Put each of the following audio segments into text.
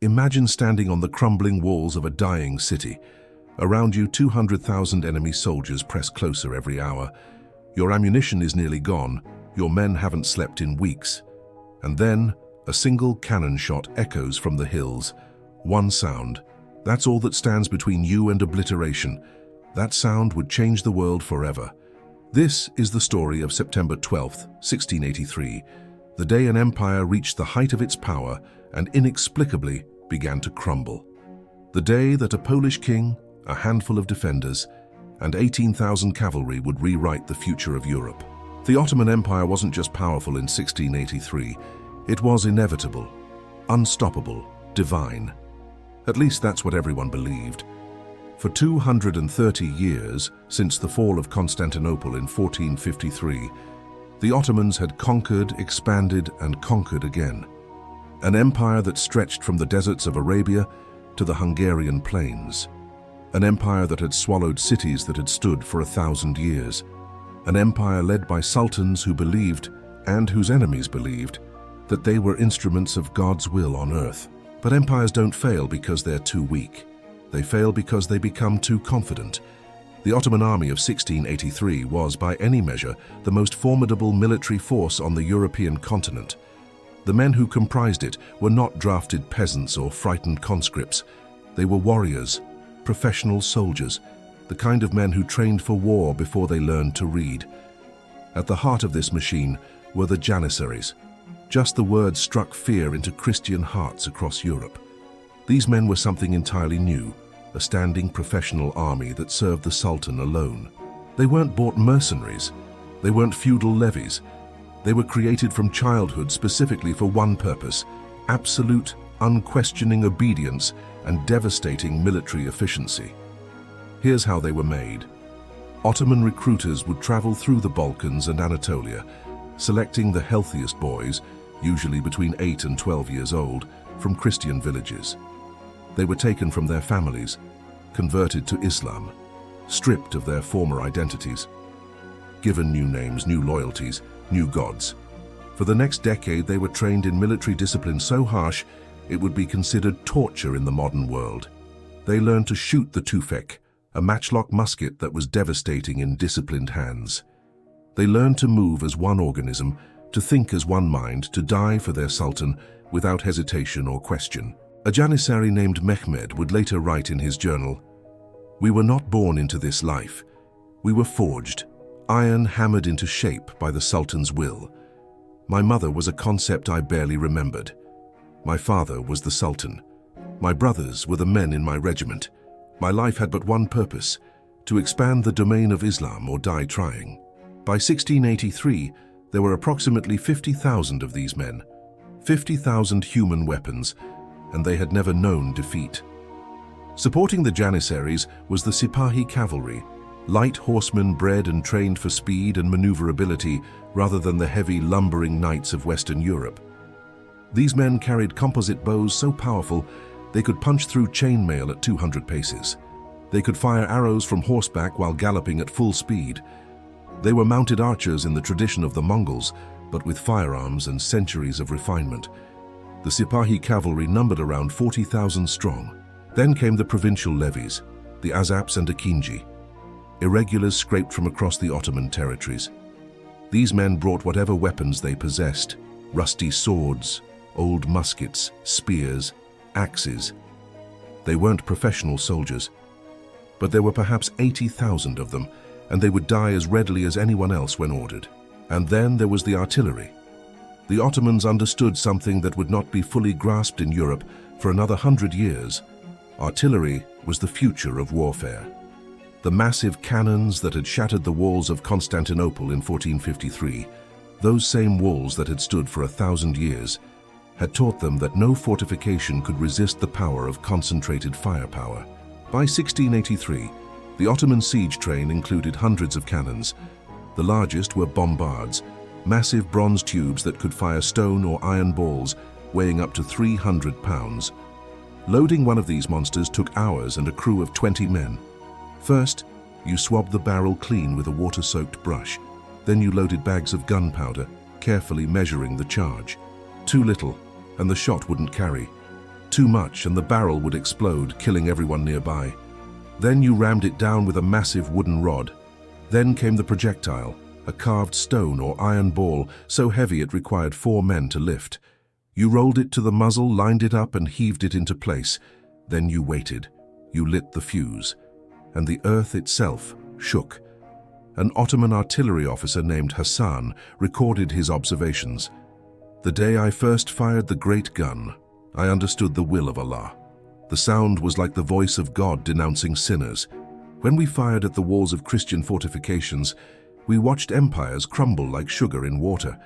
Imagine standing on the crumbling walls of a dying city. Around you, 200,000 enemy soldiers press closer every hour. Your ammunition is nearly gone. Your men haven't slept in weeks. And then, a single cannon shot echoes from the hills. One sound. That's all that stands between you and obliteration. That sound would change the world forever. This is the story of September 12th, 1683, the day an empire reached the height of its power and inexplicably began to crumble. The day that a Polish king, a handful of defenders, and 18,000 cavalry would rewrite the future of Europe. The Ottoman Empire wasn't just powerful in 1683, it was inevitable, unstoppable, divine. At least that's what everyone believed. For 230 years, since the fall of Constantinople in 1453, the Ottomans had conquered, expanded, and conquered again. An empire that stretched from the deserts of Arabia to the Hungarian plains. An empire that had swallowed cities that had stood for 1,000 years. An empire led by sultans who believed, and whose enemies believed, that they were instruments of God's will on earth. But empires don't fail because they're too weak. They fail because they become too confident. The Ottoman army of 1683 was, by any measure, the most formidable military force on the European continent. The men who comprised it were not drafted peasants or frightened conscripts. They were warriors, professional soldiers, the kind of men who trained for war before they learned to read. At the heart of this machine were the Janissaries. Just the word struck fear into Christian hearts across Europe. These men were something entirely new, a standing professional army that served the Sultan alone. They weren't bought mercenaries. They weren't feudal levies. They were created from childhood specifically for one purpose: absolute, unquestioning obedience and devastating military efficiency. Here's how they were made. Ottoman recruiters would travel through the Balkans and Anatolia, selecting the healthiest boys, usually between 8 and 12 years old, from Christian villages. They were taken from their families, converted to Islam, stripped of their former identities, given new names, new loyalties, new gods. For the next decade, they were trained in military discipline so harsh it would be considered torture in the modern world. They learned to shoot the tüfek, a matchlock musket that was devastating in disciplined hands. They learned to move as one organism, to think as one mind, to die for their sultan without hesitation or question. A Janissary named Mehmed would later write in his journal, "We were not born into this life. We were forged, iron hammered into shape by the Sultan's will. My mother was a concept I barely remembered. My father was the Sultan. My brothers were the men in my regiment. My life had but one purpose, to expand the domain of Islam or die trying." By 1683, there were approximately 50,000 of these men, 50,000 human weapons, and they had never known defeat. Supporting the Janissaries was the Sipahi cavalry, light horsemen bred and trained for speed and maneuverability rather than the heavy, lumbering knights of Western Europe. These men carried composite bows so powerful they could punch through chainmail at 200 paces. They could fire arrows from horseback while galloping at full speed. They were mounted archers in the tradition of the Mongols, but with firearms and centuries of refinement. The Sipahi cavalry numbered around 40,000 strong. Then came the provincial levies, the Azaps and Akinji, irregulars scraped from across the Ottoman territories. These men brought whatever weapons they possessed: rusty swords, old muskets, spears, axes. They weren't professional soldiers, but there were perhaps 80,000 of them, and they would die as readily as anyone else when ordered. And then there was the artillery. The Ottomans understood something that would not be fully grasped in Europe for another 100 years. Artillery was the future of warfare. The massive cannons that had shattered the walls of Constantinople in 1453, those same walls that had stood for 1,000 years, had taught them that no fortification could resist the power of concentrated firepower. By 1683, the Ottoman siege train included hundreds of cannons. The largest were bombards, massive bronze tubes that could fire stone or iron balls weighing up to 300 pounds. Loading one of these monsters took hours and a crew of 20 men. First, you swabbed the barrel clean with a water-soaked brush. Then you loaded bags of gunpowder, carefully measuring the charge. Too little, and the shot wouldn't carry. too much and the barrel would explode, killing everyone nearby. Then you rammed it down with a massive wooden rod. Then came the projectile, a carved stone or iron ball so heavy it required 4 men to lift. You rolled it to the muzzle, lined it up and heaved it into place. Then you waited. You lit the fuse. And the earth itself shook. An Ottoman artillery officer named Hassan recorded his observations. "The day I first fired the great gun, I understood the will of Allah. The sound was like the voice of God denouncing sinners. When we fired at the walls of Christian fortifications, we watched empires crumble like sugar in water.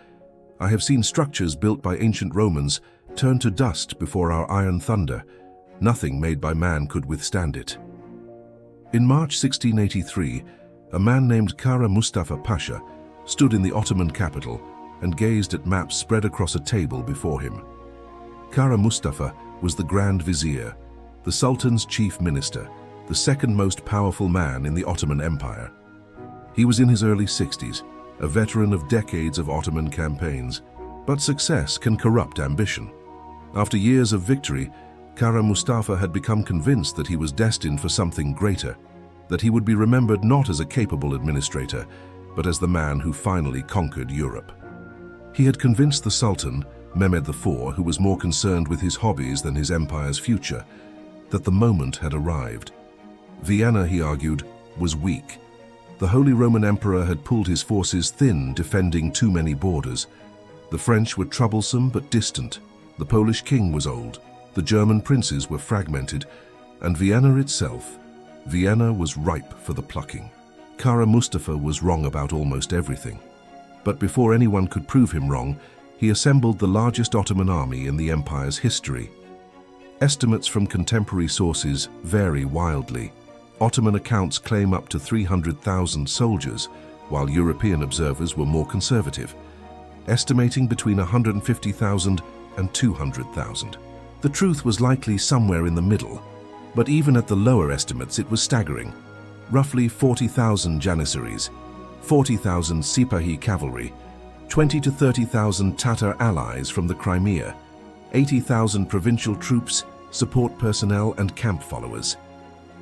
I have seen structures built by ancient Romans turn to dust before our iron thunder. Nothing made by man could withstand it." In March 1683, a man named Kara Mustafa Pasha stood in the Ottoman capital and gazed at maps spread across a table before him. Kara Mustafa was the Grand Vizier, the Sultan's chief minister, the second most powerful man in the Ottoman Empire. He was in his early 60s, a veteran of decades of Ottoman campaigns, but success can corrupt ambition. After years of victory, Kara Mustafa had become convinced that he was destined for something greater, that he would be remembered not as a capable administrator, but as the man who finally conquered Europe. He had convinced the Sultan, Mehmed IV, who was more concerned with his hobbies than his empire's future, that the moment had arrived. Vienna, he argued, was weak. The Holy Roman Emperor had pulled his forces thin, defending too many borders. The French were troublesome but distant. The Polish king was old. The German princes were fragmented. And Vienna itself, Vienna was ripe for the plucking. Kara Mustafa was wrong about almost everything. But before anyone could prove him wrong, he assembled the largest Ottoman army in the empire's history. Estimates from contemporary sources vary wildly. Ottoman accounts claim up to 300,000 soldiers, while European observers were more conservative, estimating between 150,000 and 200,000. The truth was likely somewhere in the middle, but even at the lower estimates it was staggering. Roughly 40,000 Janissaries, 40,000 Sipahi cavalry, 20 to 30,000 Tatar allies from the Crimea, 80,000 provincial troops, support personnel and camp followers.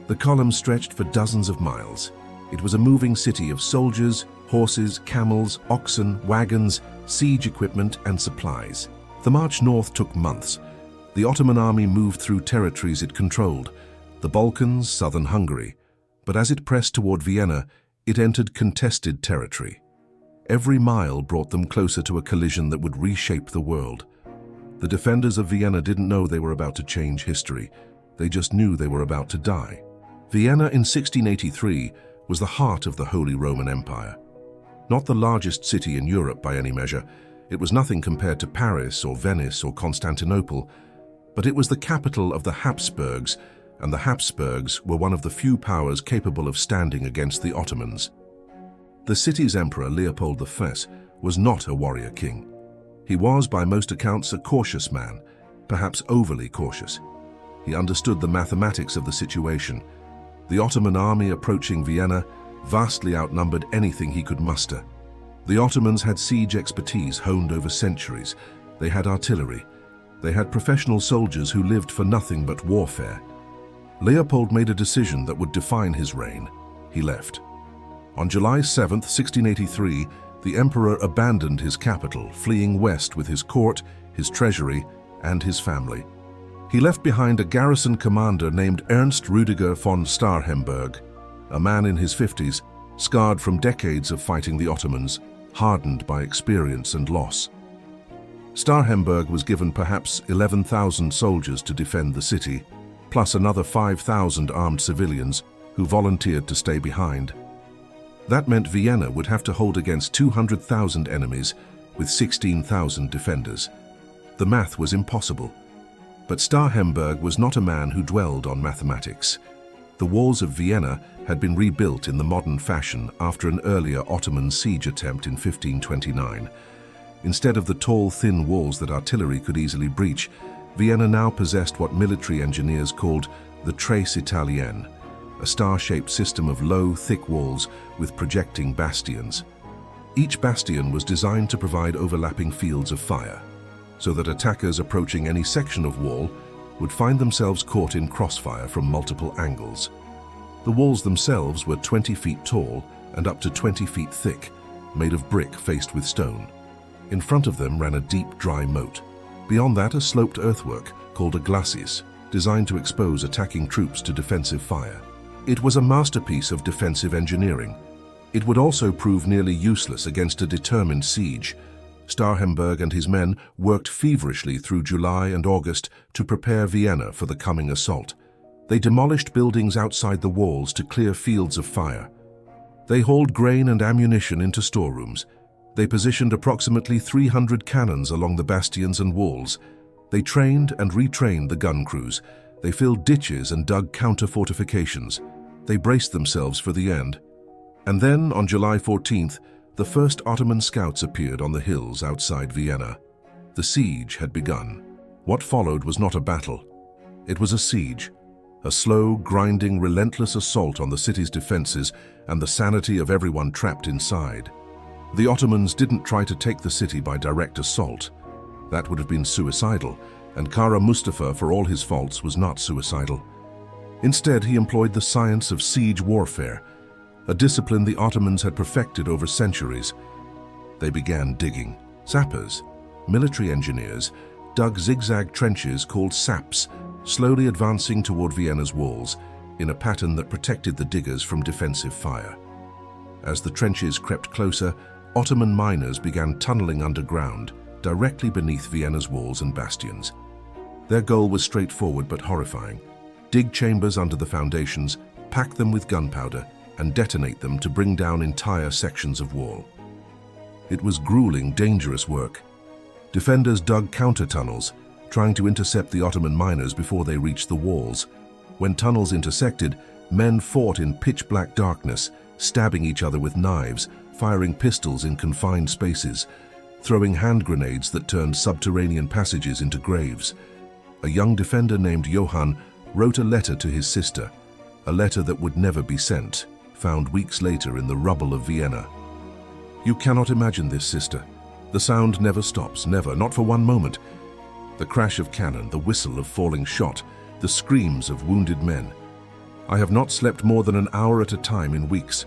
The column stretched for dozens of miles. It was a moving city of soldiers, horses, camels, oxen, wagons, siege equipment and supplies. The march north took months. The Ottoman army moved through territories it controlled, the Balkans, southern Hungary. But as it pressed toward Vienna, it entered contested territory. Every mile brought them closer to a collision that would reshape the world. The defenders of Vienna didn't know they were about to change history. They just knew they were about to die. Vienna in 1683 was the heart of the Holy Roman Empire. Not the largest city in Europe by any measure. It was nothing compared to Paris or Venice or Constantinople, but it was the capital of the Habsburgs, and the Habsburgs were one of the few powers capable of standing against the Ottomans. The city's Emperor Leopold I was not a warrior king. He was, by most accounts, a cautious man, perhaps overly cautious. He understood the mathematics of the situation. The Ottoman army approaching Vienna vastly outnumbered anything he could muster. The Ottomans had siege expertise honed over centuries. They had artillery. They had professional soldiers who lived for nothing but warfare. Leopold made a decision that would define his reign. He left. On July 7, 1683, the emperor abandoned his capital, fleeing west with his court, his treasury, and his family. He left behind a garrison commander named Ernst Rüdiger von Starhemberg, a man in his 50s, scarred from decades of fighting the Ottomans, hardened by experience and loss. Starhemberg was given perhaps 11,000 soldiers to defend the city, plus another 5,000 armed civilians who volunteered to stay behind. That meant Vienna would have to hold against 200,000 enemies with 16,000 defenders. The math was impossible. But Starhemberg was not a man who dwelled on mathematics. The walls of Vienna had been rebuilt in the modern fashion after an earlier Ottoman siege attempt in 1529. Instead of the tall, thin walls that artillery could easily breach, Vienna now possessed what military engineers called the Tres Italienne, a star-shaped system of low, thick walls with projecting bastions. Each bastion was designed to provide overlapping fields of fire, so that attackers approaching any section of wall would find themselves caught in crossfire from multiple angles. The walls themselves were 20 feet tall and up to 20 feet thick, made of brick faced with stone. In front of them ran a deep, dry moat. Beyond that, a sloped earthwork called a glacis, designed to expose attacking troops to defensive fire. It was a masterpiece of defensive engineering. It would also prove nearly useless against a determined siege. Starhemberg and his men worked feverishly through July and August to prepare Vienna for the coming assault. They demolished buildings outside the walls to clear fields of fire. They hauled grain and ammunition into storerooms. They positioned approximately 300 cannons along the bastions and walls. They trained and retrained the gun crews. They filled ditches and dug counter-fortifications. They braced themselves for the end. And then, on July 14th, the first Ottoman scouts appeared on the hills outside Vienna. The siege had begun. What followed was not a battle. It was a siege. A slow, grinding, relentless assault on the city's defenses and the sanity of everyone trapped inside. The Ottomans didn't try to take the city by direct assault. That would have been suicidal, and Kara Mustafa, for all his faults, was not suicidal. Instead, he employed the science of siege warfare, a discipline the Ottomans had perfected over centuries. They began digging. Sappers, military engineers, dug zigzag trenches called saps, slowly advancing toward Vienna's walls in a pattern that protected the diggers from defensive fire. As the trenches crept closer, Ottoman miners began tunneling underground, directly beneath Vienna's walls and bastions. Their goal was straightforward but horrifying. Dig chambers under the foundations, pack them with gunpowder, and detonate them to bring down entire sections of wall. It was grueling, dangerous work. Defenders dug counter-tunnels, trying to intercept the Ottoman miners before they reached the walls. When tunnels intersected, men fought in pitch-black darkness, stabbing each other with knives, firing pistols in confined spaces, throwing hand grenades that turned subterranean passages into graves. A young defender named Johann wrote a letter to his sister, a letter that would never be sent, found weeks later in the rubble of Vienna. You cannot imagine this, sister. The sound never stops, never, not for one moment. The crash of cannon, the whistle of falling shot, the screams of wounded men. I have not slept more than an hour at a time in weeks.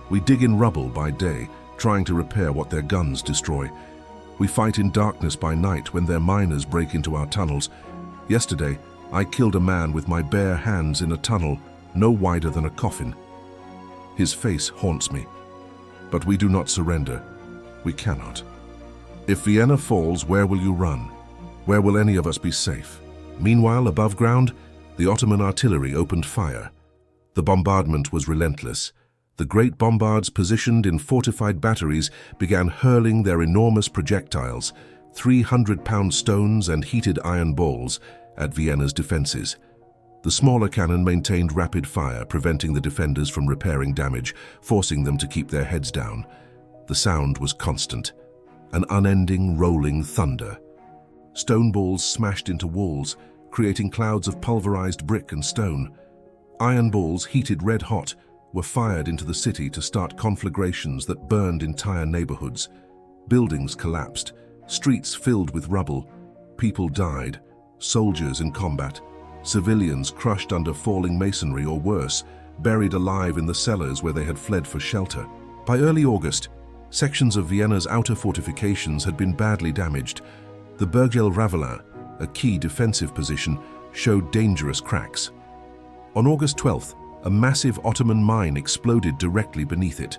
We dig in rubble by day, trying to repair what their guns destroy. We fight in darkness by night when their miners break into our tunnels. Yesterday, I killed a man with my bare hands in a tunnel no wider than a coffin. His face haunts me. But we do not surrender. We cannot. If Vienna falls, where will you run? Where will any of us be safe? Meanwhile, above ground, the Ottoman artillery opened fire. The bombardment was relentless. The great bombards positioned in fortified batteries began hurling their enormous projectiles, 300-pound stones and heated iron balls, at Vienna's defenses. The smaller cannon maintained rapid fire, preventing the defenders from repairing damage, forcing them to keep their heads down. The sound was constant, an unending, rolling thunder. Stone balls smashed into walls, creating clouds of pulverized brick and stone. Iron balls, heated red-hot, were fired into the city to start conflagrations that burned entire neighborhoods. Buildings collapsed, streets filled with rubble. People died, soldiers in combat, civilians crushed under falling masonry or worse, buried alive in the cellars where they had fled for shelter. By early August, sections of Vienna's outer fortifications had been badly damaged. The Bergel Ravelin, a key defensive position, showed dangerous cracks. On August 12th, a massive Ottoman mine exploded directly beneath it.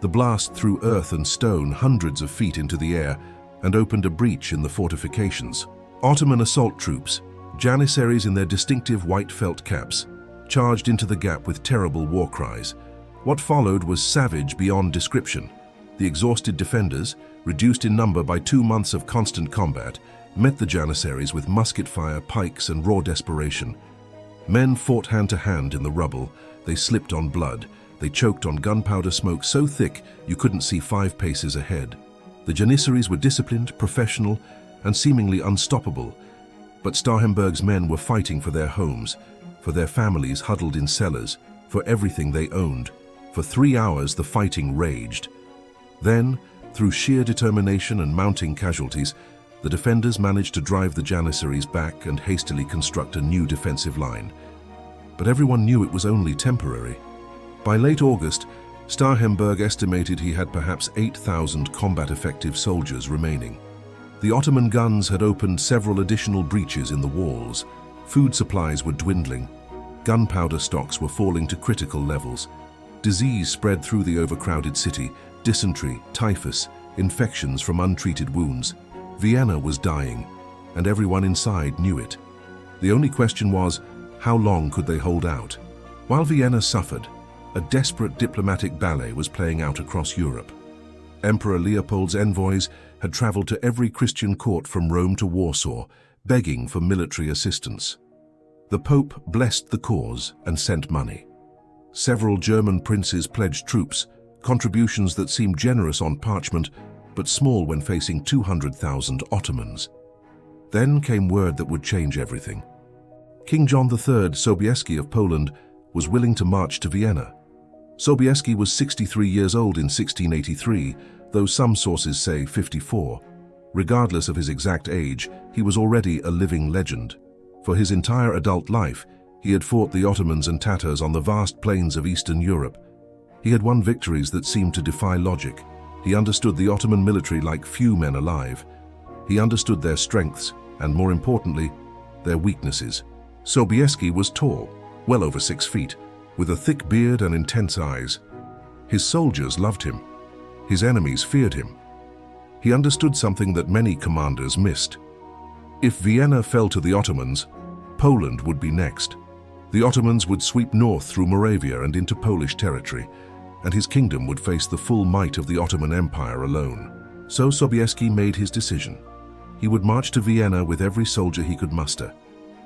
The blast threw earth and stone hundreds of feet into the air and opened a breach in the fortifications. Ottoman assault troops, Janissaries in their distinctive white felt caps, charged into the gap with terrible war cries. What followed was savage beyond description. The exhausted defenders, reduced in number by 2 months of constant combat, met the Janissaries with musket fire, pikes, and raw desperation. Men fought hand to hand in the rubble. They slipped on blood. They choked on gunpowder smoke so thick you couldn't see 5 paces ahead. The Janissaries were disciplined, professional, and seemingly unstoppable. But Starhemberg's men were fighting for their homes, for their families huddled in cellars, for everything they owned. For 3 hours the fighting raged. Then, through sheer determination and mounting casualties, The defenders managed to drive the Janissaries back and hastily construct a new defensive line. But everyone knew it was only temporary. By late August, Starhemberg estimated he had perhaps 8,000 combat-effective soldiers remaining. The Ottoman guns had opened several additional breaches in the walls. Food supplies were dwindling. Gunpowder stocks were falling to critical levels. Disease spread through the overcrowded city, dysentery, typhus, infections from untreated wounds. Vienna was dying, and everyone inside knew it. The only question was, how long could they hold out? While Vienna suffered, a desperate diplomatic ballet was playing out across Europe. Emperor Leopold's envoys had traveled to every Christian court from Rome to Warsaw, begging for military assistance. The Pope blessed the cause and sent money. Several German princes pledged troops, contributions that seemed generous on parchment, but small when facing 200,000 Ottomans. Then came word that would change everything. King John III Sobieski of Poland was willing to march to Vienna. Sobieski was 63 years old in 1683, though some sources say 54. Regardless of his exact age, he was already a living legend. For his entire adult life, he had fought the Ottomans and Tatars on the vast plains of Eastern Europe. He had won victories that seemed to defy logic. He understood the Ottoman military like few men alive. He understood their strengths, and more importantly, their weaknesses. Sobieski was tall, well over 6 feet, with a thick beard and intense eyes. His soldiers loved him. His enemies feared him. He understood something that many commanders missed. If Vienna fell to the Ottomans, Poland would be next. The Ottomans would sweep north through Moravia and into Polish territory, and his kingdom would face the full might of the Ottoman Empire alone. So Sobieski made his decision. He would march to Vienna with every soldier he could muster.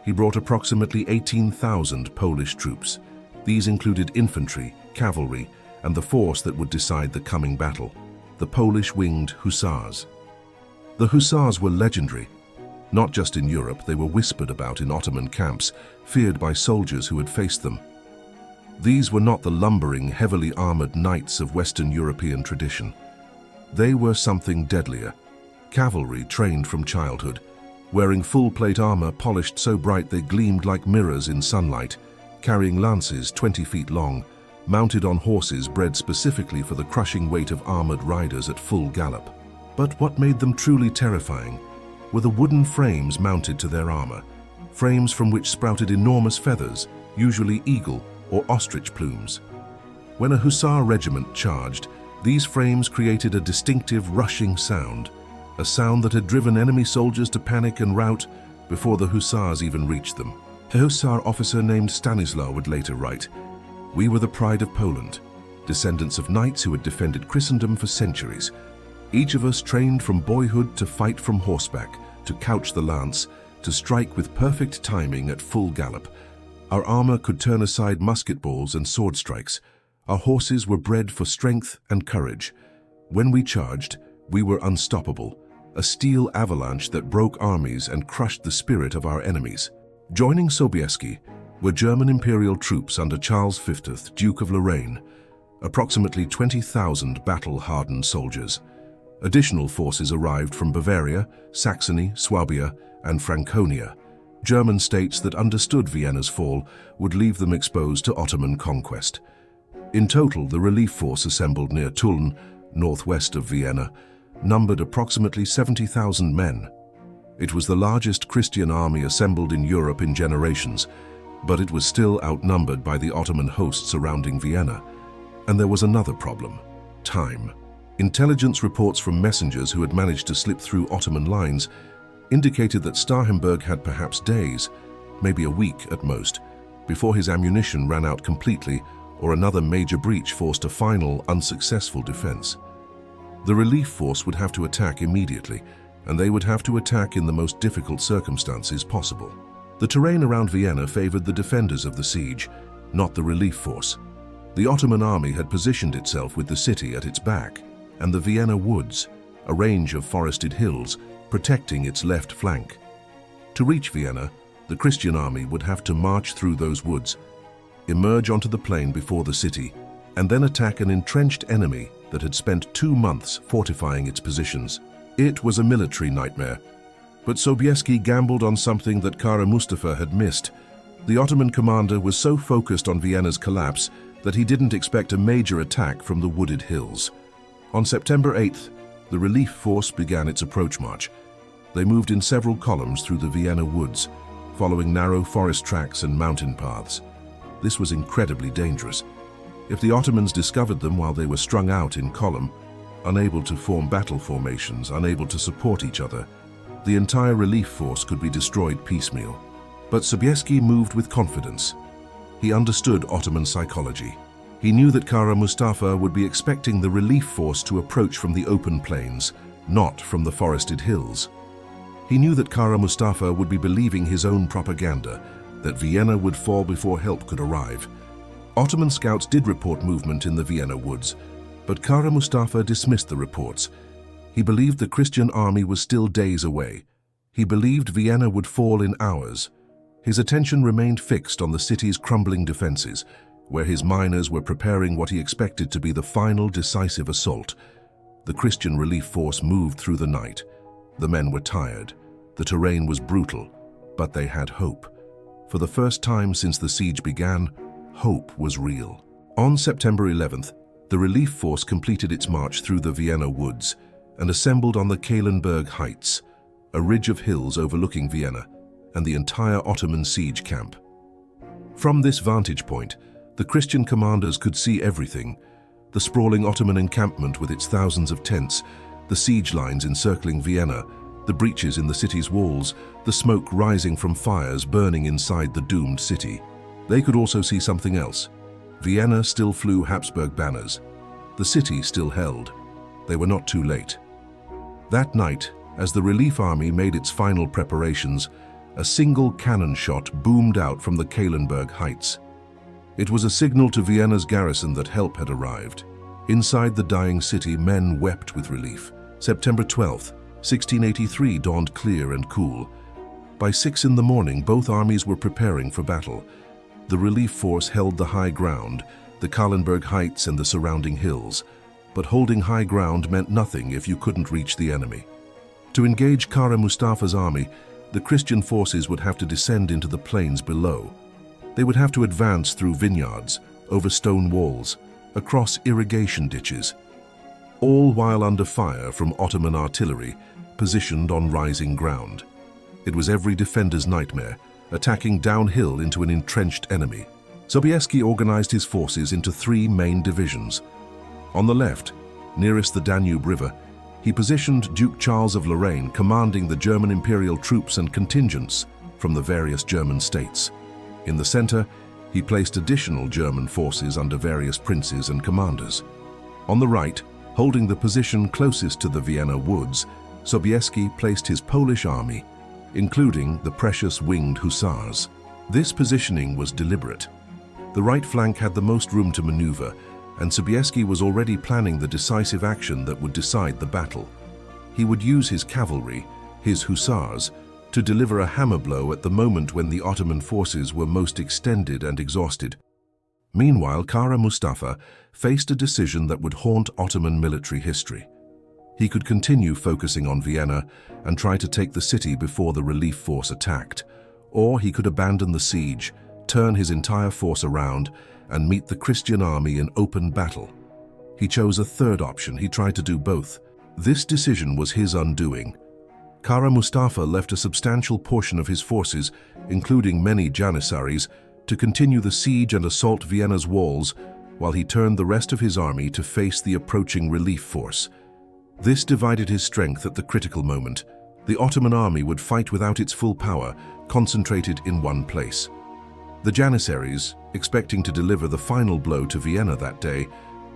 He brought approximately 18,000 Polish troops. These included infantry, cavalry, and the force that would decide the coming battle, the Polish Winged Hussars. The Hussars were legendary. Not just in Europe, they were whispered about in Ottoman camps, feared by soldiers who had faced them. These were not the lumbering, heavily armored knights of Western European tradition. They were something deadlier. Cavalry trained from childhood, wearing full-plate armor polished so bright they gleamed like mirrors in sunlight, carrying lances 20 feet long, mounted on horses bred specifically for the crushing weight of armored riders at full gallop. But what made them truly terrifying were the wooden frames mounted to their armor, frames from which sprouted enormous feathers, usually eagle or ostrich plumes. When a hussar regiment charged, these frames created a distinctive rushing sound, a sound that had driven enemy soldiers to panic and rout before the hussars even reached them. A hussar officer named Stanislaw would later write, "We were the pride of Poland, descendants of knights who had defended Christendom for centuries. Each of us trained from boyhood to fight from horseback, to couch the lance, to strike with perfect timing at full gallop. Our armor could turn aside musket balls and sword strikes. Our horses were bred for strength and courage. When we charged, we were unstoppable, a steel avalanche that broke armies and crushed the spirit of our enemies." Joining Sobieski were German imperial troops under Charles V, Duke of Lorraine, approximately 20,000 battle-hardened soldiers. Additional forces arrived from Bavaria, Saxony, Swabia, and Franconia. German states that understood Vienna's fall would leave them exposed to Ottoman conquest. In total, the relief force assembled near Tulln, northwest of Vienna, numbered approximately 70,000 men. It was the largest Christian army assembled in Europe in generations, but it was still outnumbered by the Ottoman host surrounding Vienna. And there was another problem: time. Intelligence reports from messengers who had managed to slip through Ottoman lines indicated that Starhemberg had perhaps days, maybe a week at most, before his ammunition ran out completely or another major breach forced a final, unsuccessful defense. The relief force would have to attack immediately, and they would have to attack in the most difficult circumstances possible. The terrain around Vienna favored the defenders of the siege, not the relief force. The Ottoman army had positioned itself with the city at its back, and the Vienna woods, a range of forested hills, protecting its left flank. To reach Vienna, the Christian army would have to march through those woods, emerge onto the plain before the city, and then attack an entrenched enemy that had spent 2 months fortifying its positions. It was a military nightmare, But Sobieski gambled on something that Kara Mustafa had missed. The Ottoman commander was so focused on Vienna's collapse that he didn't expect a major attack from the wooded hills. On September 8th, the relief force began its approach march. They moved in several columns through the Vienna woods, following narrow forest tracks and mountain paths. This was incredibly dangerous. If the Ottomans discovered them while they were strung out in column, unable to form battle formations, unable to support each other, the entire relief force could be destroyed piecemeal. But Sobieski moved with confidence. He understood Ottoman psychology. He knew that Kara Mustafa would be expecting the relief force to approach from the open plains, not from the forested hills. He knew that Kara Mustafa would be believing his own propaganda, that Vienna would fall before help could arrive. Ottoman scouts did report movement in the Vienna woods, but Kara Mustafa dismissed the reports. He believed the Christian army was still days away. He believed Vienna would fall in hours. His attention remained fixed on the city's crumbling defenses, where his miners were preparing what he expected to be the final decisive assault. The Christian relief force moved through the night. The men were tired. The terrain was brutal, but they had hope. For the first time since the siege began, hope was real. On September 11th, the relief force completed its march through the Vienna woods and assembled on the Kahlenberg Heights, a ridge of hills overlooking Vienna and the entire Ottoman siege camp. From this vantage point, the Christian commanders could see everything: the sprawling Ottoman encampment with its thousands of tents, the siege lines encircling Vienna, the breaches in the city's walls, the smoke rising from fires burning inside the doomed city. They could also see something else. Vienna still flew Habsburg banners. The city still held. They were not too late. That night, as the relief army made its final preparations, a single cannon shot boomed out from the Kahlenberg Heights. It was a signal to Vienna's garrison that help had arrived. Inside the dying city, men wept with relief. September 12th, 1683 dawned clear and cool. By 6 in the morning, both armies were preparing for battle. The relief force held the high ground, the Kahlenberg Heights and the surrounding hills. But holding high ground meant nothing if you couldn't reach the enemy. To engage Kara Mustafa's army, the Christian forces would have to descend into the plains below. They would have to advance through vineyards, over stone walls, across irrigation ditches, all while under fire from Ottoman artillery positioned on rising ground. It was every defender's nightmare, attacking downhill into an entrenched enemy. Sobieski organized his forces into 3 main divisions. On the left, nearest the Danube River, he positioned Duke Charles of Lorraine commanding the German imperial troops and contingents from the various German states. In the center, he placed additional German forces under various princes and commanders. On the right, holding the position closest to the Vienna woods, Sobieski placed his Polish army, including the precious Winged Hussars. This positioning was deliberate. The right flank had the most room to maneuver, and Sobieski was already planning the decisive action that would decide the battle. He would use his cavalry, his hussars, to deliver a hammer blow at the moment when the Ottoman forces were most extended and exhausted. Meanwhile, Kara Mustafa faced a decision that would haunt Ottoman military history. He could continue focusing on Vienna and try to take the city before the relief force attacked, or he could abandon the siege, turn his entire force around, and meet the Christian army in open battle. He chose a third option. He tried to do both. This decision was his undoing. Kara Mustafa left a substantial portion of his forces, including many Janissaries, to continue the siege and assault Vienna's walls, while he turned the rest of his army to face the approaching relief force. This divided his strength at the critical moment. The Ottoman army would fight without its full power, concentrated in one place. The Janissaries, expecting to deliver the final blow to Vienna that day,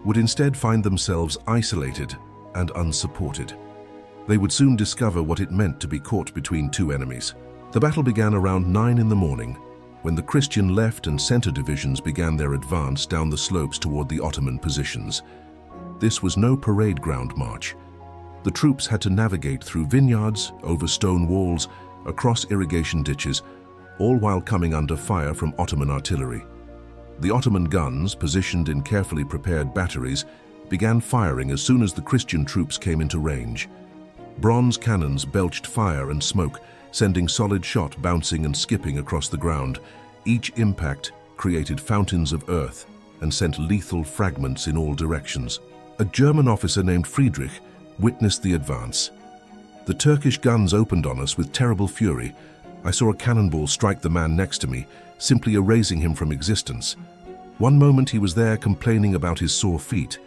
would instead find themselves isolated and unsupported. They would soon discover what it meant to be caught between 2 enemies. The battle began around 9 in the morning, when the Christian left and center divisions began their advance down the slopes toward the Ottoman positions. This was no parade ground march. The troops had to navigate through vineyards, over stone walls, across irrigation ditches, all while coming under fire from Ottoman artillery. The Ottoman guns, positioned in carefully prepared batteries, began firing as soon as the Christian troops came into range. Bronze cannons belched fire and smoke, sending solid shot bouncing and skipping across the ground. Each impact created fountains of earth and sent lethal fragments in all directions. A German officer named Friedrich witnessed the advance. The Turkish guns opened on us with terrible fury. I saw a cannonball strike the man next to me, simply erasing him from existence. One moment he was there complaining about his sore feet.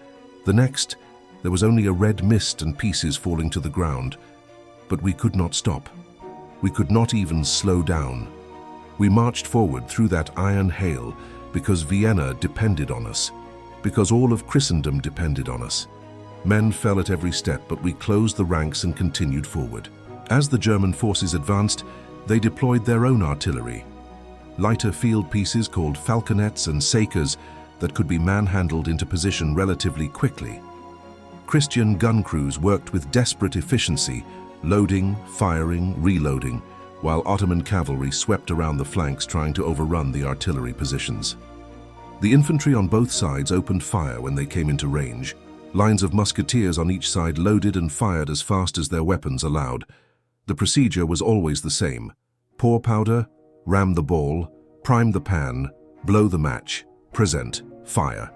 The next, there was only a red mist and pieces falling to the ground. But we could not stop. We could not even slow down. We marched forward through that iron hail because Vienna depended on us, because all of Christendom depended on us. Men fell at every step, but we closed the ranks and continued forward. As the German forces advanced, they deployed their own artillery. Lighter field pieces called falconets and sakers that could be manhandled into position relatively quickly. Christian gun crews worked with desperate efficiency, loading, firing, reloading, while Ottoman cavalry swept around the flanks trying to overrun the artillery positions. The infantry on both sides opened fire when they came into range. Lines of musketeers on each side loaded and fired as fast as their weapons allowed. The procedure was always the same: pour powder, ram the ball, prime the pan, blow the match, present, fire.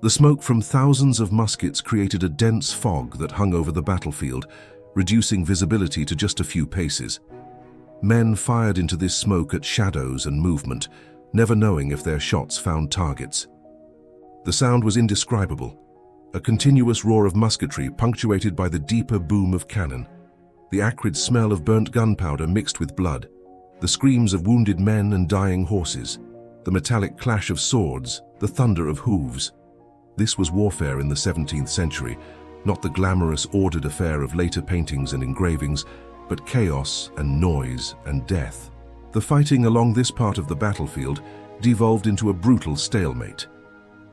The smoke from thousands of muskets created a dense fog that hung over the battlefield, reducing visibility to just a few paces. Men fired into this smoke at shadows and movement, never knowing if their shots found targets. The sound was indescribable, a continuous roar of musketry punctuated by the deeper boom of cannon, the acrid smell of burnt gunpowder mixed with blood, the screams of wounded men and dying horses, the metallic clash of swords, the thunder of hooves. This was warfare in the 17th century, not the glamorous, ordered affair of later paintings and engravings, but chaos and noise and death. The fighting along this part of the battlefield devolved into a brutal stalemate.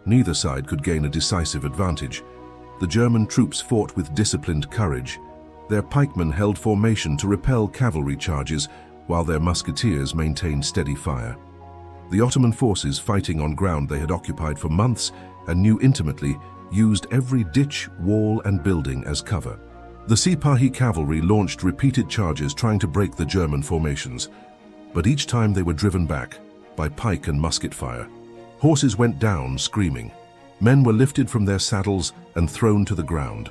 Neither side could gain a decisive advantage. The German troops fought with disciplined courage. Their pikemen held formation to repel cavalry charges, while their musketeers maintained steady fire. The Ottoman forces, fighting on ground they had occupied for months and knew intimately, used every ditch, wall and building as cover. The Sipahi cavalry launched repeated charges trying to break the German formations, but each time they were driven back by pike and musket fire. Horses went down screaming. Men were lifted from their saddles and thrown to the ground.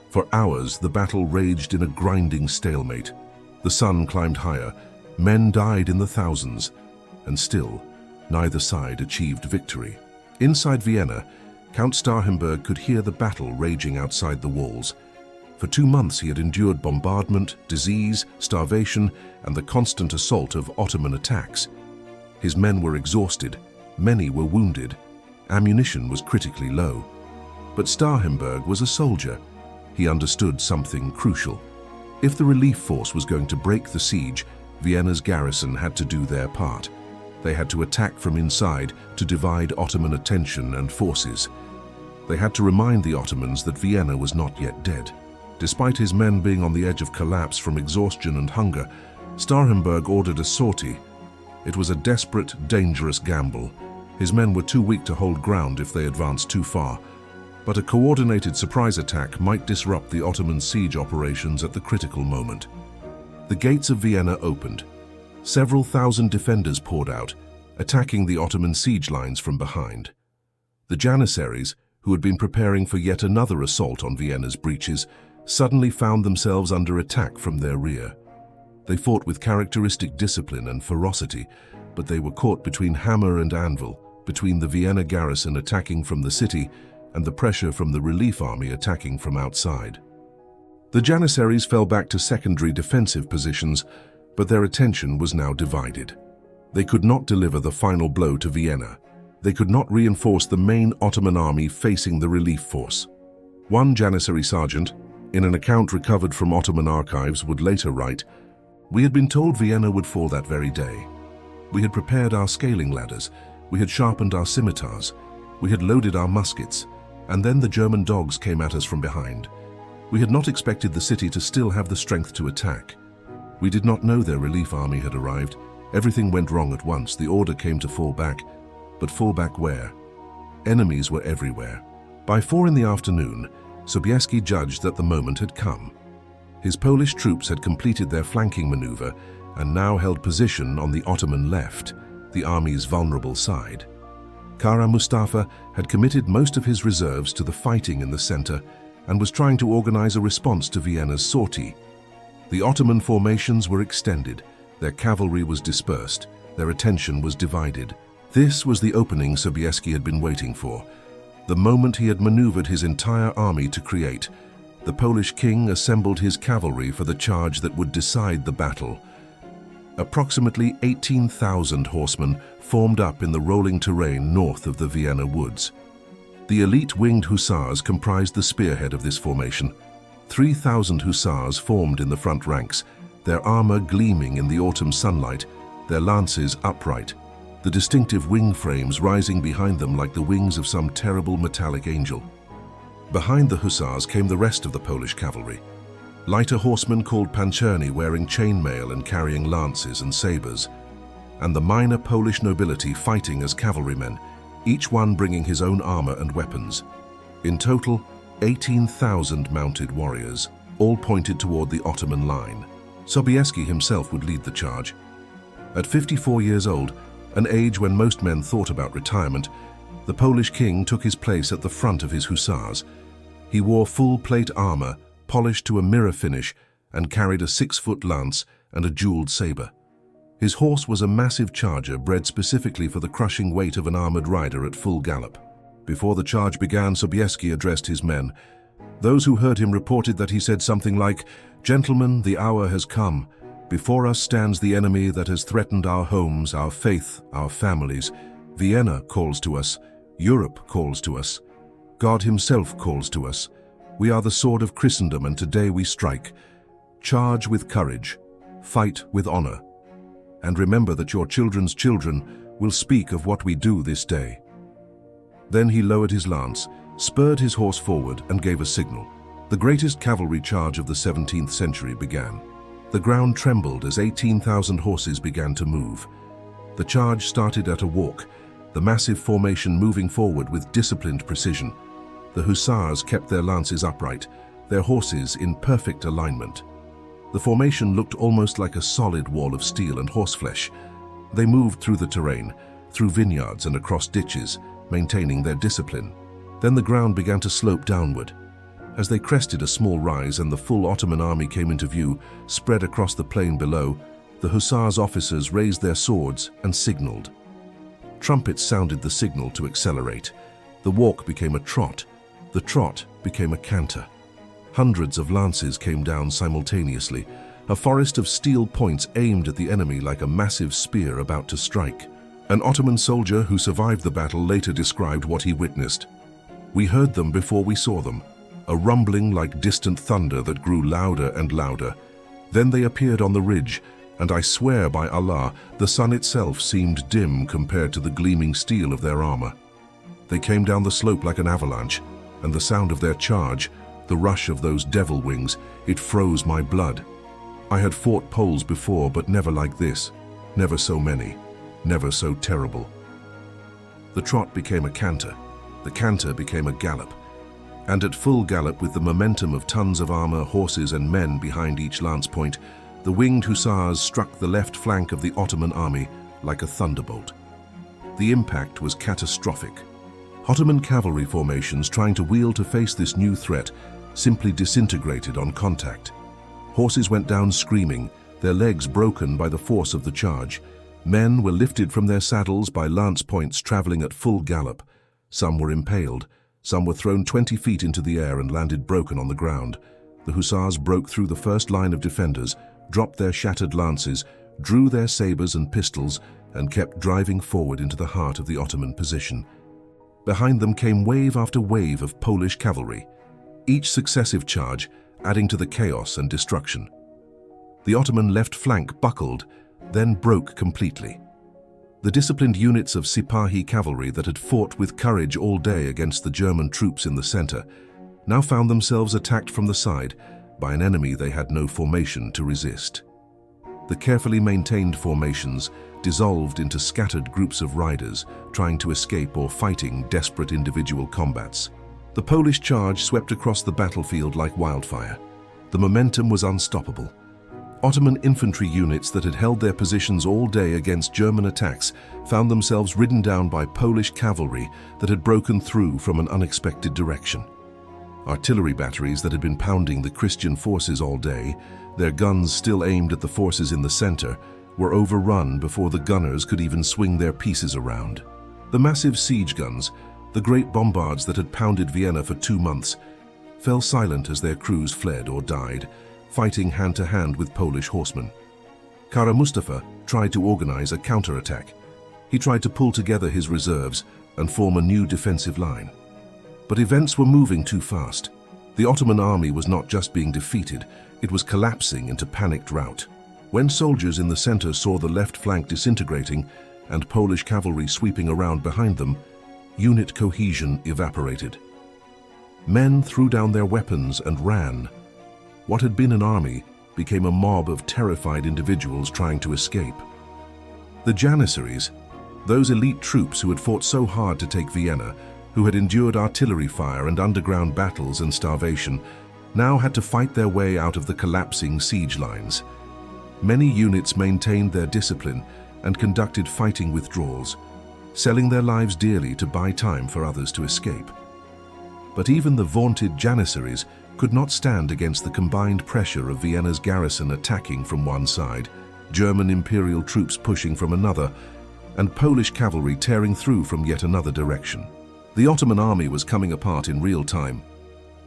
For hours, the battle raged in a grinding stalemate. The sun climbed higher, men died in the thousands, and still, neither side achieved victory. Inside Vienna, Count Starhemberg could hear the battle raging outside the walls. For 2 months he had endured bombardment, disease, starvation, and the constant assault of Ottoman attacks. His men were exhausted, many were wounded, ammunition was critically low. But Starhemberg was a soldier. He understood something crucial. If the relief force was going to break the siege, Vienna's garrison had to do their part. They had to attack from inside to divide Ottoman attention and forces. They had to remind the Ottomans that Vienna was not yet dead. Despite his men being on the edge of collapse from exhaustion and hunger, Starhemberg ordered a sortie. It was a desperate, dangerous gamble. His men were too weak to hold ground if they advanced too far, but a coordinated surprise attack might disrupt the Ottoman siege operations at the critical moment. The gates of Vienna opened. Several thousand defenders poured out, attacking the Ottoman siege lines from behind. The Janissaries, who had been preparing for yet another assault on Vienna's breaches, suddenly found themselves under attack from their rear. They fought with characteristic discipline and ferocity, but they were caught between hammer and anvil, between the Vienna garrison attacking from the city and the pressure from the relief army attacking from outside. The Janissaries fell back to secondary defensive positions, but their attention was now divided. They could not deliver the final blow to Vienna. They could not reinforce the main Ottoman army facing the relief force. One Janissary sergeant, in an account recovered from Ottoman archives, would later write, "We had been told Vienna would fall that very day. We had prepared our scaling ladders, we had sharpened our scimitars, we had loaded our muskets, and then the German dogs came at us from behind. We had not expected the city to still have the strength to attack. We did not know their relief army had arrived. Everything went wrong at once. The order came to fall back. But fall back where? Enemies were everywhere. By 4 in the afternoon, Sobieski judged that the moment had come. His Polish troops had completed their flanking maneuver and now held position on the Ottoman left, the army's vulnerable side. Kara Mustafa had committed most of his reserves to the fighting in the center and was trying to organize a response to Vienna's sortie. The Ottoman formations were extended, their cavalry was dispersed, their attention was divided. This was the opening Sobieski had been waiting for, the moment he had maneuvered his entire army to create. The Polish king assembled his cavalry for the charge that would decide the battle. Approximately 18,000 horsemen formed up in the rolling terrain north of the Vienna woods. The elite winged hussars comprised the spearhead of this formation. 3,000 hussars formed in the front ranks, their armor gleaming in the autumn sunlight, their lances upright, the distinctive wing frames rising behind them like the wings of some terrible metallic angel. Behind the hussars came the rest of the Polish cavalry. Lighter horsemen called pancerni wearing chainmail and carrying lances and sabers, and the minor Polish nobility fighting as cavalrymen, each one bringing his own armor and weapons. In total, 18,000 mounted warriors, all pointed toward the Ottoman line. Sobieski himself would lead the charge. At 54 years old, an age when most men thought about retirement, the Polish king took his place at the front of his hussars. He wore full-plate armor, polished to a mirror finish, and carried a 6-foot lance and a jeweled saber. His horse was a massive charger bred specifically for the crushing weight of an armored rider at full gallop. Before the charge began, Sobieski addressed his men. Those who heard him reported that he said something like, "Gentlemen, the hour has come. Before us stands the enemy that has threatened our homes, our faith, our families. Vienna calls to us. Europe calls to us. God himself calls to us. We are the sword of Christendom, and today we strike. Charge with courage. Fight with honor. And remember that your children's children will speak of what we do this day." Then he lowered his lance, spurred his horse forward, and gave a signal. The greatest cavalry charge of the 17th century began. The ground trembled as 18,000 horses began to move. The charge started at a walk, the massive formation moving forward with disciplined precision. The hussars kept their lances upright, their horses in perfect alignment. The formation looked almost like a solid wall of steel and horseflesh. They moved through the terrain, through vineyards and across ditches, maintaining their discipline. Then the ground began to slope downward. As they crested a small rise and the full Ottoman army came into view, spread across the plain below, the hussars' officers raised their swords and signaled. Trumpets sounded the signal to accelerate. The walk became a trot. The trot became a canter. Hundreds of lances came down simultaneously, a forest of steel points aimed at the enemy like a massive spear about to strike. An Ottoman soldier who survived the battle later described what he witnessed. "We heard them before we saw them, a rumbling like distant thunder that grew louder and louder. Then they appeared on the ridge, and I swear by Allah, the sun itself seemed dim compared to the gleaming steel of their armor. They came down the slope like an avalanche, and the sound of their charge, the rush of those devil wings, it froze my blood. I had fought Poles before, but never like this, never so many, never so terrible." The trot became a canter, the canter became a gallop, and at full gallop, with the momentum of tons of armor, horses and men behind each lance point, the winged hussars struck the left flank of the Ottoman army like a thunderbolt. The impact was catastrophic. Ottoman cavalry formations trying to wheel to face this new threat simply disintegrated on contact. Horses went down screaming, their legs broken by the force of the charge. Men were lifted from their saddles by lance points traveling at full gallop. Some were impaled, some were thrown 20 feet into the air and landed broken on the ground. The hussars broke through the first line of defenders, dropped their shattered lances, drew their sabers and pistols, and kept driving forward into the heart of the Ottoman position. Behind them came wave after wave of Polish cavalry, each successive charge adding to the chaos and destruction. The Ottoman left flank buckled, then broke completely. The disciplined units of Sipahi cavalry that had fought with courage all day against the German troops in the center now found themselves attacked from the side by an enemy they had no formation to resist. The carefully maintained formations dissolved into scattered groups of riders trying to escape or fighting desperate individual combats. The Polish charge swept across the battlefield like wildfire. The momentum was unstoppable. Ottoman infantry units that had held their positions all day against German attacks found themselves ridden down by Polish cavalry that had broken through from an unexpected direction. Artillery batteries that had been pounding the Christian forces all day, their guns still aimed at the forces in the center, were overrun before the gunners could even swing their pieces around. The massive siege guns, the great bombards that had pounded Vienna for 2 months, fell silent as their crews fled or died, fighting hand-to-hand with Polish horsemen. Kara Mustafa tried to organize a counterattack. He tried to pull together his reserves and form a new defensive line. But events were moving too fast. The Ottoman army was not just being defeated, it was collapsing into panicked rout. When soldiers in the center saw the left flank disintegrating and Polish cavalry sweeping around behind them, unit cohesion evaporated. Men threw down their weapons and ran. What had been an army became a mob of terrified individuals trying to escape. The Janissaries, those elite troops who had fought so hard to take Vienna, who had endured artillery fire and underground battles and starvation, now had to fight their way out of the collapsing siege lines. Many units maintained their discipline and conducted fighting withdrawals, selling their lives dearly to buy time for others to escape. But even the vaunted Janissaries could not stand against the combined pressure of Vienna's garrison attacking from one side, German imperial troops pushing from another, and Polish cavalry tearing through from yet another direction. The Ottoman army was coming apart in real time.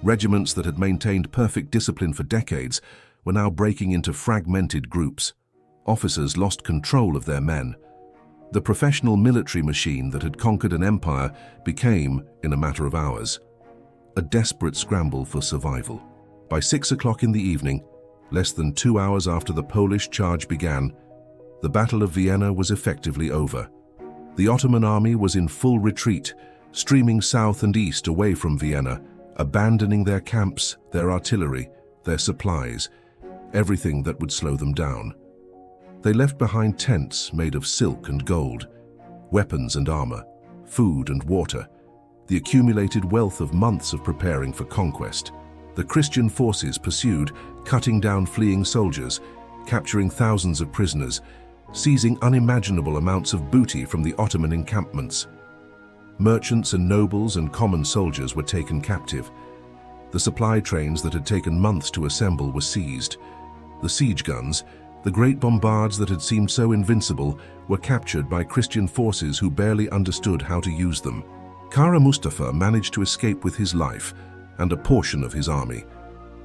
Regiments that had maintained perfect discipline for decades were now breaking into fragmented groups. Officers lost control of their men. The professional military machine that had conquered an empire became, in a matter of hours, a desperate scramble for survival. By 6 o'clock in the evening, less than 2 hours after the Polish charge began, the Battle of Vienna was effectively over. The Ottoman army was in full retreat, streaming south and east away from Vienna, abandoning their camps, their artillery, their supplies, everything that would slow them down. They left behind tents made of silk and gold, weapons and armor, food and water, the accumulated wealth of months of preparing for conquest. The Christian forces pursued, cutting down fleeing soldiers, capturing thousands of prisoners, seizing unimaginable amounts of booty from the Ottoman encampments. Merchants and nobles and common soldiers were taken captive. The supply trains that had taken months to assemble were seized. The siege guns, the great bombards that had seemed so invincible, were captured by Christian forces who barely understood how to use them. Kara Mustafa managed to escape with his life and a portion of his army,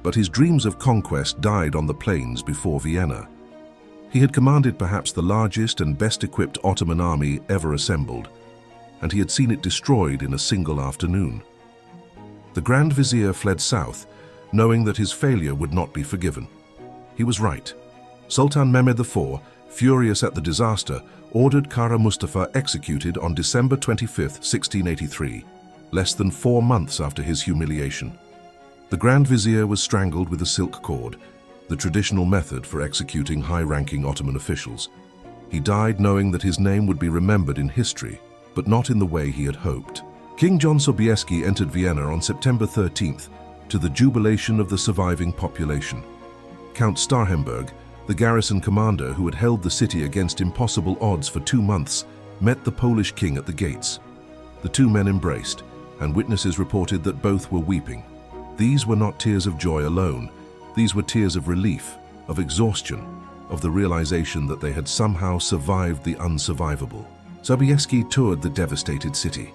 but his dreams of conquest died on the plains before Vienna. He had commanded perhaps the largest and best-equipped Ottoman army ever assembled, and he had seen it destroyed in a single afternoon. The Grand Vizier fled south, knowing that his failure would not be forgiven. He was right. Sultan Mehmed IV, furious at the disaster, ordered Kara Mustafa executed on December 25, 1683, less than 4 months after his humiliation. The Grand Vizier was strangled with a silk cord, the traditional method for executing high-ranking Ottoman officials. He died knowing that his name would be remembered in history, but not in the way he had hoped. King John Sobieski entered Vienna on September 13th, to the jubilation of the surviving population. Count Starhemberg, the garrison commander who had held the city against impossible odds for 2 months, met the Polish king at the gates. The two men embraced, and witnesses reported that both were weeping. These were not tears of joy alone. These were tears of relief, of exhaustion, of the realization that they had somehow survived the unsurvivable. Sobieski toured the devastated city.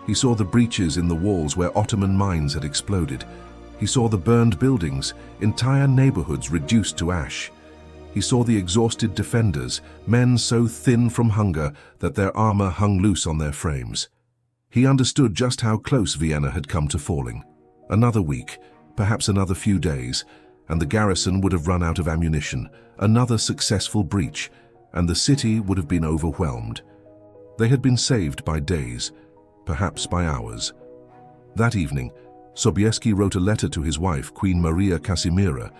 He saw the breaches in the walls where Ottoman mines had exploded. He saw the burned buildings, entire neighborhoods reduced to ash. He saw the exhausted defenders, men so thin from hunger that their armor hung loose on their frames. He understood just how close Vienna had come to falling. Another week, perhaps another few days, and the garrison would have run out of ammunition, another successful breach, and the city would have been overwhelmed. They had been saved by days, perhaps by hours. That evening, Sobieski wrote a letter to his wife, Queen Maria Casimira,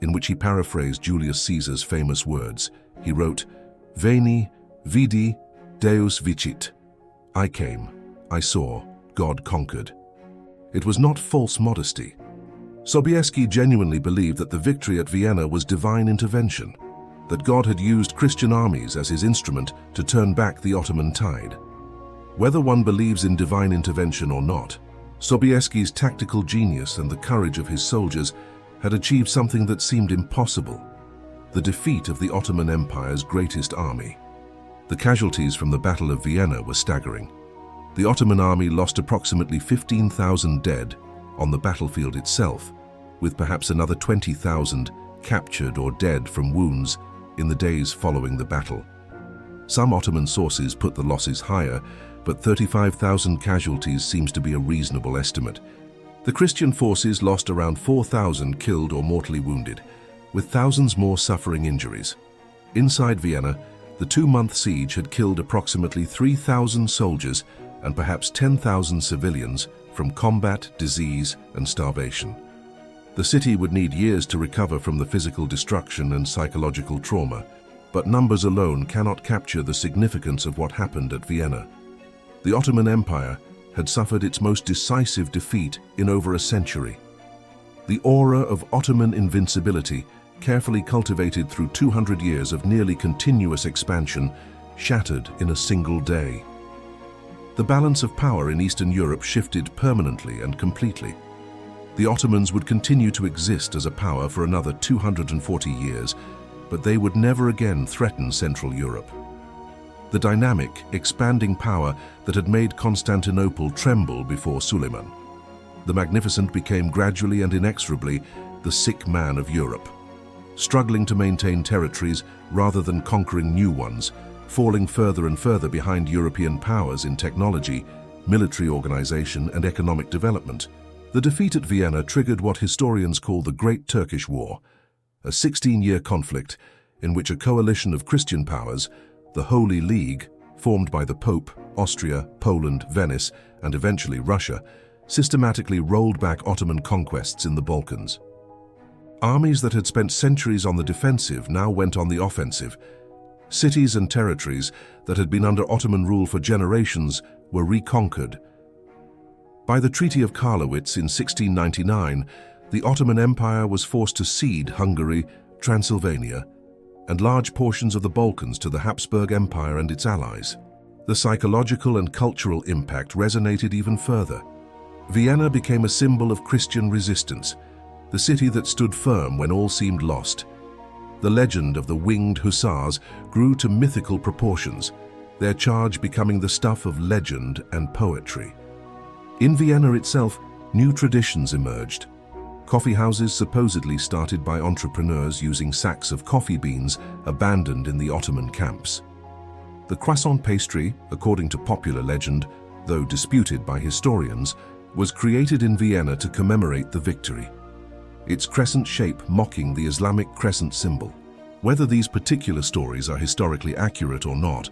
in which he paraphrased Julius Caesar's famous words. He wrote, "Veni, vidi, Deus vicit." I came, I saw, God conquered. It was not false modesty. Sobieski genuinely believed that the victory at Vienna was divine intervention, that God had used Christian armies as his instrument to turn back the Ottoman tide. Whether one believes in divine intervention or not, Sobieski's tactical genius and the courage of his soldiers had achieved something that seemed impossible: the defeat of the Ottoman Empire's greatest army. The casualties from the Battle of Vienna were staggering. The Ottoman army lost approximately 15,000 dead on the battlefield itself, with perhaps another 20,000 captured or dead from wounds in the days following the battle. Some Ottoman sources put the losses higher, but 35,000 casualties seems to be a reasonable estimate. The Christian forces lost around 4,000 killed or mortally wounded, with thousands more suffering injuries. Inside Vienna, the 2-month siege had killed approximately 3,000 soldiers and perhaps 10,000 civilians from combat, disease, and starvation. The city would need years to recover from the physical destruction and psychological trauma, but numbers alone cannot capture the significance of what happened at Vienna. The Ottoman Empire had suffered its most decisive defeat in over a century. The aura of Ottoman invincibility, carefully cultivated through 200 years of nearly continuous expansion, shattered in a single day. The balance of power in Eastern Europe shifted permanently and completely. The Ottomans would continue to exist as a power for another 240 years, but they would never again threaten Central Europe. The dynamic, expanding power that had made Constantinople tremble before Suleiman. The Magnificent became gradually and inexorably the sick man of Europe, struggling to maintain territories rather than conquering new ones, falling further and further behind European powers in technology, military organization, and economic development. The defeat at Vienna triggered what historians call the Great Turkish War, a 16-year conflict in which a coalition of Christian powers, the Holy League, formed by the Pope, Austria, Poland, Venice, and eventually Russia, systematically rolled back Ottoman conquests in the Balkans. Armies that had spent centuries on the defensive now went on the offensive. Cities and territories that had been under Ottoman rule for generations were reconquered. By the Treaty of Karlowitz in 1699, the Ottoman Empire was forced to cede Hungary, Transylvania, and large portions of the Balkans to the Habsburg Empire and its allies. The psychological and cultural impact resonated even further. Vienna became a symbol of Christian resistance, the city that stood firm when all seemed lost. The legend of the Winged Hussars grew to mythical proportions, their charge becoming the stuff of legend and poetry. In Vienna itself, new traditions emerged. Coffee houses supposedly started by entrepreneurs using sacks of coffee beans abandoned in the Ottoman camps. The croissant pastry, according to popular legend, though disputed by historians, was created in Vienna to commemorate the victory, its crescent shape mocking the Islamic crescent symbol. Whether these particular stories are historically accurate or not,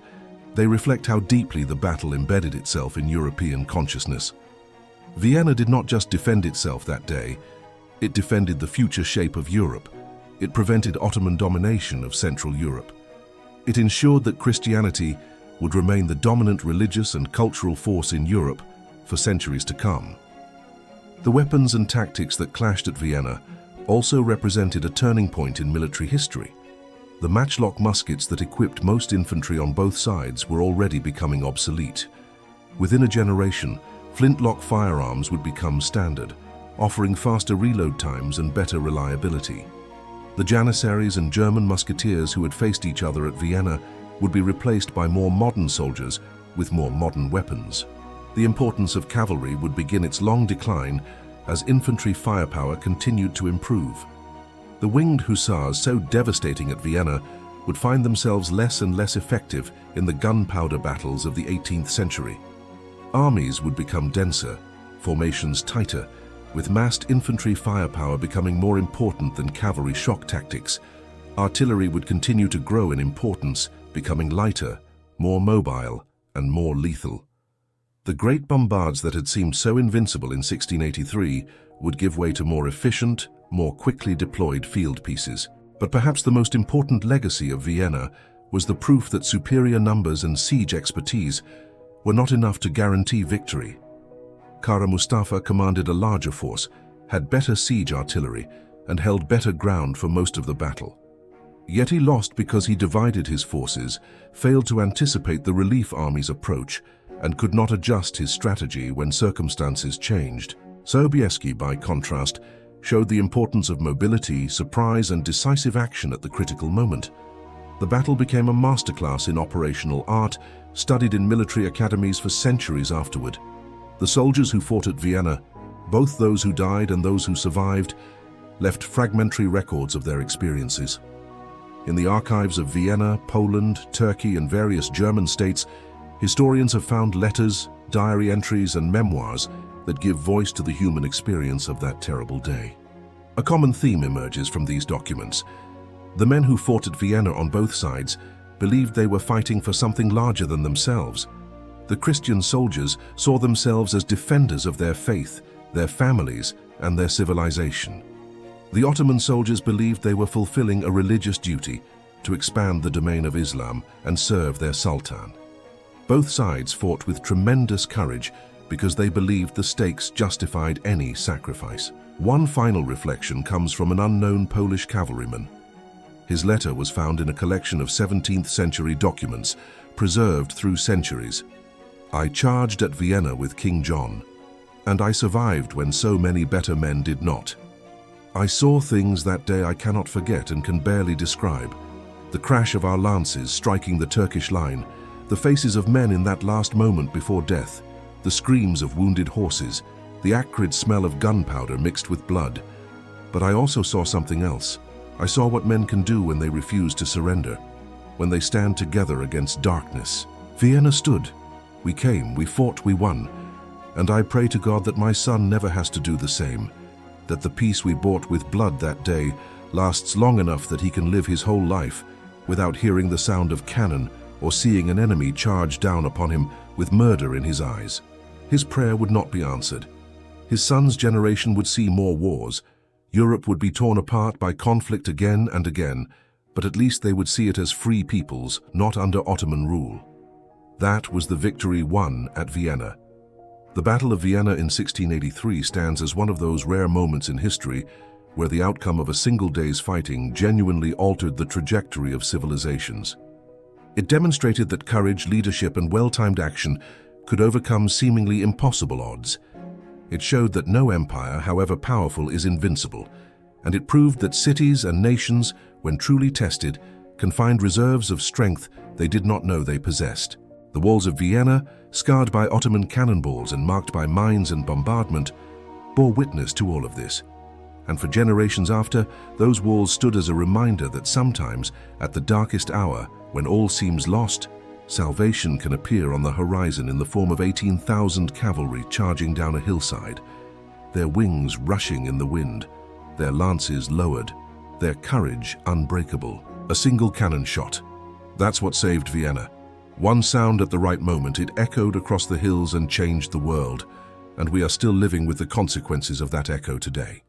they reflect how deeply the battle embedded itself in European consciousness. Vienna did not just defend itself that day, it defended the future shape of Europe. It prevented Ottoman domination of Central Europe. It ensured that Christianity would remain the dominant religious and cultural force in Europe for centuries to come. The weapons and tactics that clashed at Vienna also represented a turning point in military history. The matchlock muskets that equipped most infantry on both sides were already becoming obsolete. Within a generation, flintlock firearms would become standard, offering faster reload times and better reliability. The Janissaries and German musketeers who had faced each other at Vienna would be replaced by more modern soldiers with more modern weapons. The importance of cavalry would begin its long decline as infantry firepower continued to improve. The Winged Hussars, so devastating at Vienna, would find themselves less and less effective in the gunpowder battles of the 18th century. Armies would become denser, formations tighter, with massed infantry firepower becoming more important than cavalry shock tactics. Artillery would continue to grow in importance, becoming lighter, more mobile, and more lethal. The great bombards that had seemed so invincible in 1683 would give way to more efficient, more quickly deployed field pieces. But perhaps the most important legacy of Vienna was the proof that superior numbers and siege expertise were not enough to guarantee victory. Kara Mustafa commanded a larger force, had better siege artillery, and held better ground for most of the battle. Yet he lost because he divided his forces, failed to anticipate the relief army's approach, and could not adjust his strategy when circumstances changed. Sobieski, by contrast, showed the importance of mobility, surprise, and decisive action at the critical moment. The battle became a masterclass in operational art, studied in military academies for centuries afterward. The soldiers who fought at Vienna, both those who died and those who survived, left fragmentary records of their experiences. In the archives of Vienna, Poland, Turkey, and various German states, historians have found letters, diary entries, and memoirs that give voice to the human experience of that terrible day. A common theme emerges from these documents. The men who fought at Vienna on both sides believed they were fighting for something larger than themselves. The Christian soldiers saw themselves as defenders of their faith, their families, and their civilization. The Ottoman soldiers believed they were fulfilling a religious duty to expand the domain of Islam and serve their sultan. Both sides fought with tremendous courage because they believed the stakes justified any sacrifice. One final reflection comes from an unknown Polish cavalryman. His letter was found in a collection of 17th century documents, preserved through centuries. "I charged at Vienna with King John, and I survived when so many better men did not. I saw things that day I cannot forget and can barely describe. The crash of our lances striking the Turkish line, the faces of men in that last moment before death, the screams of wounded horses, the acrid smell of gunpowder mixed with blood. But I also saw something else. I saw what men can do when they refuse to surrender, when they stand together against darkness. Vienna stood. We came, we fought, we won. And I pray to God that my son never has to do the same, that the peace we bought with blood that day lasts long enough that he can live his whole life without hearing the sound of cannon or seeing an enemy charge down upon him with murder in his eyes. His prayer would not be answered. His son's generation would see more wars. Europe would be torn apart by conflict again and again, but at least they would see it as free peoples, not under Ottoman rule." That was the victory won at Vienna. The Battle of Vienna in 1683 stands as one of those rare moments in history where the outcome of a single day's fighting genuinely altered the trajectory of civilizations. It demonstrated that courage, leadership, and well-timed action could overcome seemingly impossible odds. It showed that no empire, however powerful, is invincible, and it proved that cities and nations, when truly tested, can find reserves of strength they did not know they possessed. The walls of Vienna, scarred by Ottoman cannonballs and marked by mines and bombardment, bore witness to all of this. And for generations after, those walls stood as a reminder that sometimes, at the darkest hour, when all seems lost, salvation can appear on the horizon in the form of 18,000 cavalry charging down a hillside, their wings rushing in the wind, their lances lowered, their courage unbreakable. A single cannon shot. That's what saved Vienna. One sound at the right moment, it echoed across the hills and changed the world, and we are still living with the consequences of that echo today.